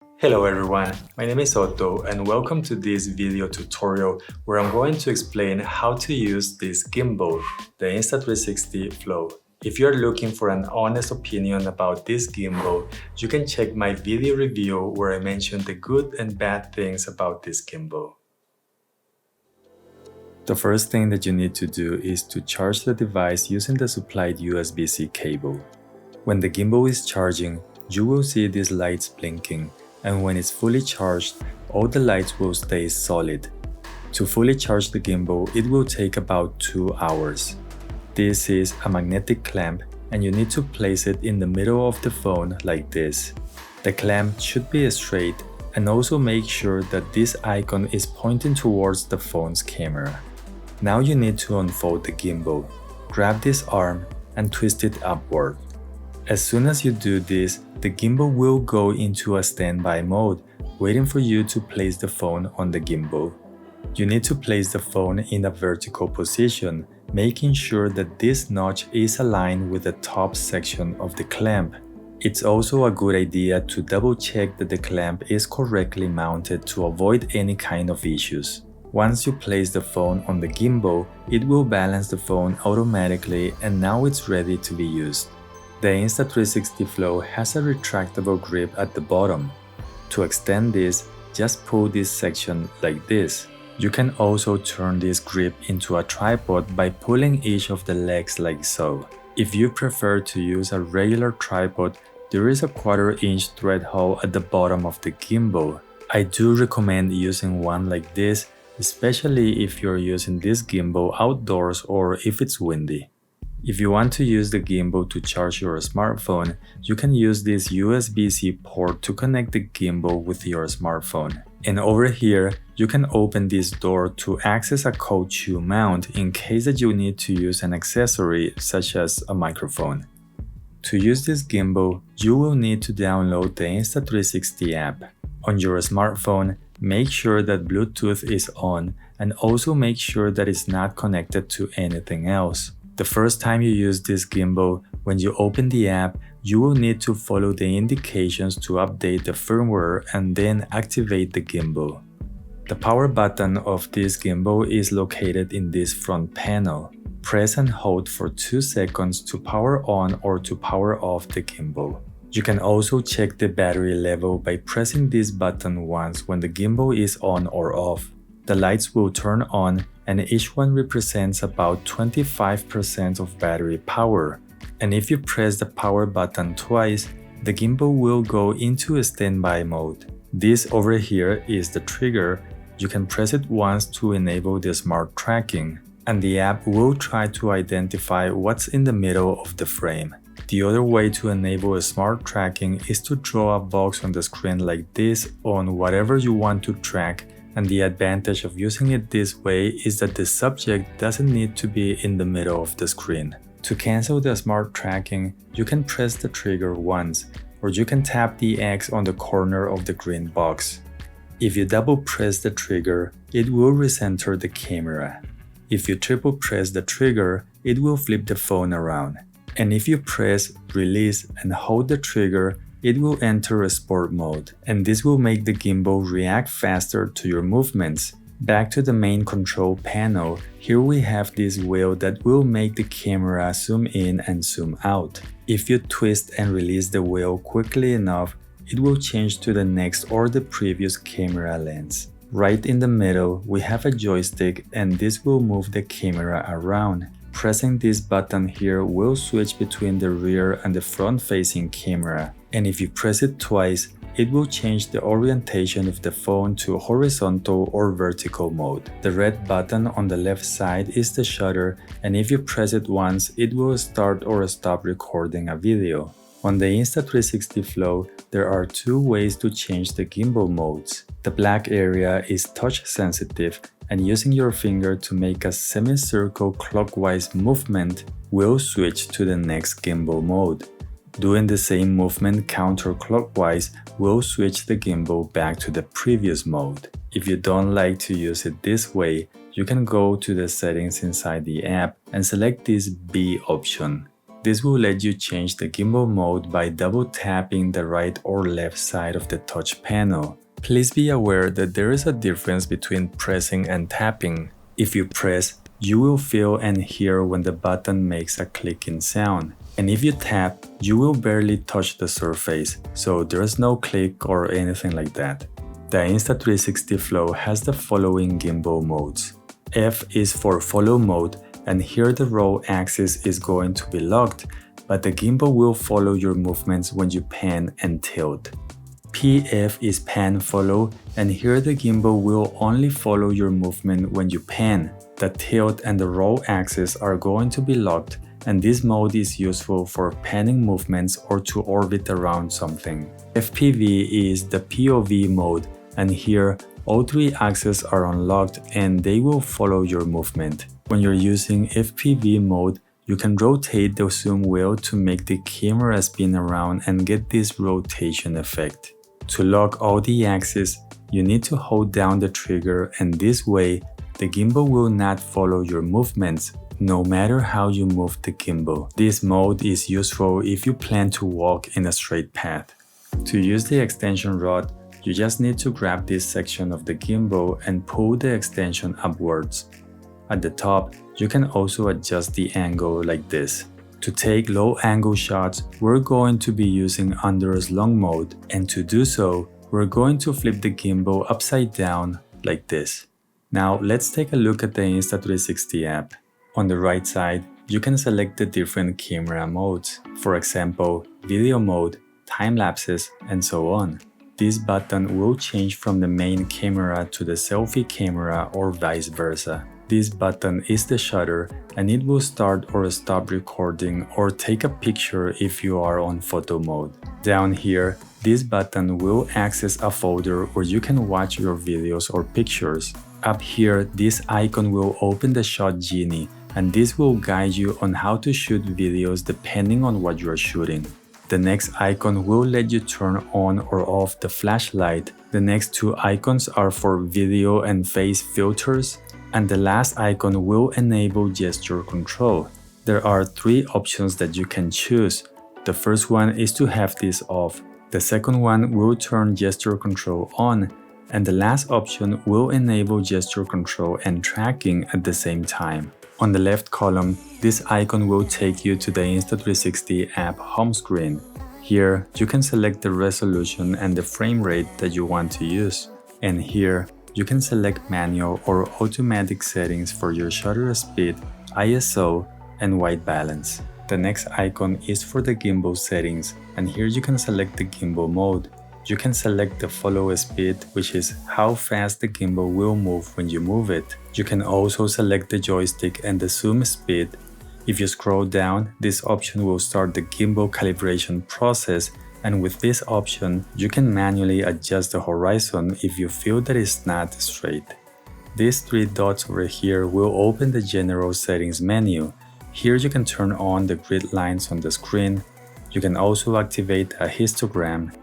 Hello everyone, my name is Otto and welcome to this video tutorial where I'm going to explain how to use this gimbal, the Insta360 Flow. If you're looking for an honest opinion about this gimbal, you can check my video review where I mention the good and bad things about this gimbal. The first thing that you need to do is to charge the device using the supplied USB-C cable. When the gimbal is charging, you will see these lights blinking, and when it's fully charged, all the lights will stay solid. To fully charge the gimbal, it will take about 2 hours. This is a magnetic clamp and you need to place it in the middle of the phone like this. The clamp should be straight and also make sure that this icon is pointing towards the phone's camera. Now you need to unfold the gimbal. Grab this arm and twist it upward. As soon as you do this, the gimbal will go into a standby mode, waiting for you to place the phone on the gimbal. You need to place the phone in a vertical position, making sure that this notch is aligned with the top section of the clamp. It's also a good idea to double check that the clamp is correctly mounted to avoid any kind of issues. Once you place the phone on the gimbal, it will balance the phone automatically and now it's ready to be used. The Insta360 Flow has a retractable grip at the bottom. To extend this, just pull this section like this. You can also turn this grip into a tripod by pulling each of the legs like so. If you prefer to use a regular tripod, there is a 1/4-inch thread hole at the bottom of the gimbal. I do recommend using one like this, especially if you're using this gimbal outdoors or if it's windy. If you want to use the gimbal to charge your smartphone, you can use this USB-C port to connect the gimbal with your smartphone. And over here, you can open this door to access a cold shoe mount in case that you need to use an accessory such as a microphone. To use this gimbal, you will need to download the Insta360 app. On your smartphone, make sure that Bluetooth is on and also make sure that it's not connected to anything else. The first time you use this gimbal, when you open the app, you will need to follow the indications to update the firmware and then activate the gimbal. The power button of this gimbal is located in this front panel. Press and hold for 2 seconds to power on or to power off the gimbal. You can also check the battery level by pressing this button once when the gimbal is on or off. The lights will turn on and each one represents about 25% of battery power. And if you press the power button twice, the gimbal will go into a standby mode. This over here is the trigger. You can press it once to enable the smart tracking, and the app will try to identify what's in the middle of the frame. The other way to enable a smart tracking is to draw a box on the screen like this on whatever you want to track. And the advantage of using it this way is that the subject doesn't need to be in the middle of the screen. To cancel the smart tracking, you can press the trigger once, or you can tap the X on the corner of the green box. If you double press the trigger, it will recenter the camera. If you triple press the trigger, it will flip the phone around. And if you press, release, and hold the trigger, it will enter a sport mode, and this will make the gimbal react faster to your movements. Back to the main control panel, here we have this wheel that will make the camera zoom in and zoom out. If you twist and release the wheel quickly enough, it will change to the next or the previous camera lens. Right in the middle, we have a joystick and this will move the camera around. Pressing this button here will switch between the rear and the front-facing camera. And if you press it twice, it will change the orientation of the phone to horizontal or vertical mode. The red button on the left side is the shutter, and if you press it once, it will start or stop recording a video. On the Insta360 Flow, there are 2 ways to change the gimbal modes. The black area is touch sensitive, and using your finger to make a semicircle clockwise movement will switch to the next gimbal mode. Doing the same movement counterclockwise will switch the gimbal back to the previous mode. If you don't like to use it this way, you can go to the settings inside the app and select this B option. This will let you change the gimbal mode by double tapping the right or left side of the touch panel. Please be aware that there is a difference between pressing and tapping. If you press, you will feel and hear when the button makes a clicking sound. And if you tap, you will barely touch the surface, so there's no click or anything like that. The Insta360 Flow has the following gimbal modes. F is for follow mode, and here the roll axis is going to be locked, but the gimbal will follow your movements when you pan and tilt. PF is pan follow, and here the gimbal will only follow your movement when you pan. The tilt and the roll axis are going to be locked, and this mode is useful for panning movements or to orbit around something. FPV is the POV mode, and here all three axes are unlocked and they will follow your movement. When you're using FPV mode, you can rotate the zoom wheel to make the camera spin around and get this rotation effect. To lock all the axes, you need to hold down the trigger, and this way, the gimbal will not follow your movements, no matter how you move the gimbal. This mode is useful if you plan to walk in a straight path. To use the extension rod, you just need to grab this section of the gimbal and pull the extension upwards. At the top, you can also adjust the angle like this. To take low angle shots, we're going to be using underslung mode, and to do so, we're going to flip the gimbal upside down like this. Now let's take a look at the Insta360 app. On the right side, you can select the different camera modes, for example, video mode, time lapses, and so on. This button will change from the main camera to the selfie camera or vice versa. This button is the shutter, and it will start or stop recording or take a picture if you are on photo mode. Down here, this button will access a folder where you can watch your videos or pictures. Up here, this icon will open the Shot Genie, and this will guide you on how to shoot videos depending on what you are shooting. The next icon will let you turn on or off the flashlight. The next two icons are for video and face filters, and the last icon will enable gesture control. There are three options that you can choose. The first one is to have this off. The second one will turn gesture control on, and the last option will enable gesture control and tracking at the same time. On the left column, this icon will take you to the Insta360 app home screen. Here, you can select the resolution and the frame rate that you want to use. And here, you can select manual or automatic settings for your shutter speed, ISO, and white balance. The next icon is for the gimbal settings, and here you can select the gimbal mode. You can select the follow speed, which is how fast the gimbal will move when you move it. You can also select the joystick and the zoom speed. If you scroll down, this option will start the gimbal calibration process, and with this option, you can manually adjust the horizon if you feel that it's not straight. These three dots over here will open the general settings menu. Here you can turn on the grid lines on the screen. You can also activate a histogram.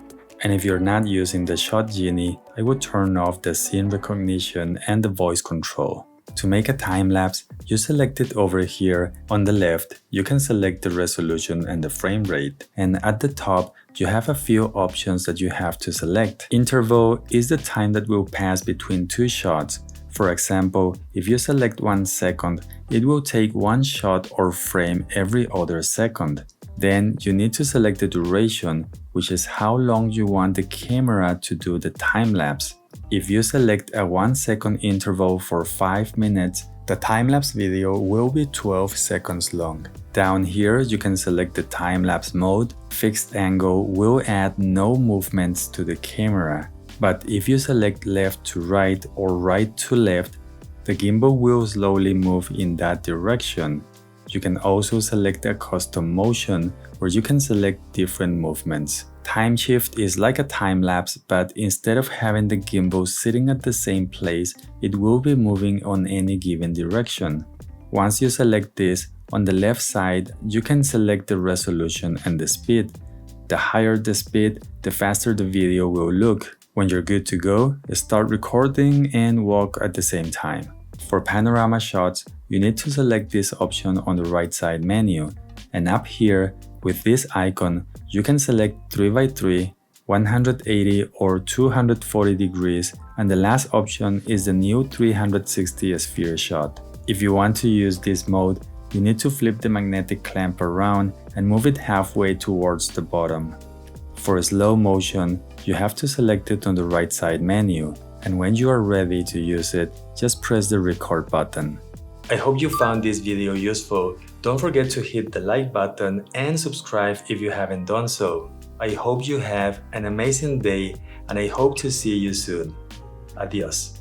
And if you're not using the Shot Genie, I would turn off the scene recognition and the voice control. To make a time lapse, you select it over here. On the left, you can select the resolution and the frame rate. And at the top, you have a few options that you have to select. Interval is the time that will pass between two shots. For example, if you select 1 second, it will take one shot or frame every other second. Then you need to select the duration, which is how long you want the camera to do the time lapse. If you select a 1 second interval for 5 minutes, the time-lapse video will be 12 seconds long. Down here, you can select the time-lapse mode. Fixed angle will add no movements to the camera. But if you select left to right or right to left, the gimbal will slowly move in that direction. You can also select a custom motion where you can select different movements. Time shift is like a time lapse, but instead of having the gimbal sitting at the same place, it will be moving on any given direction. Once you select this, on the left side, you can select the resolution and the speed. The higher the speed, the faster the video will look. When you're good to go, start recording and walk at the same time. For panorama shots, you need to select this option on the right side menu, And up here, with this icon, you can select 3x3, 180 or 240 degrees, and the last option is the new 360 sphere shot. If you want to use this mode, you need to flip the magnetic clamp around and move it halfway towards the bottom. For slow motion, you have to select it on the right side menu, and when you are ready to use it, just press the record button. I hope you found this video useful. Don't forget to hit the like button and subscribe if you haven't done so. I hope you have an amazing day, and I hope to see you soon. Adios.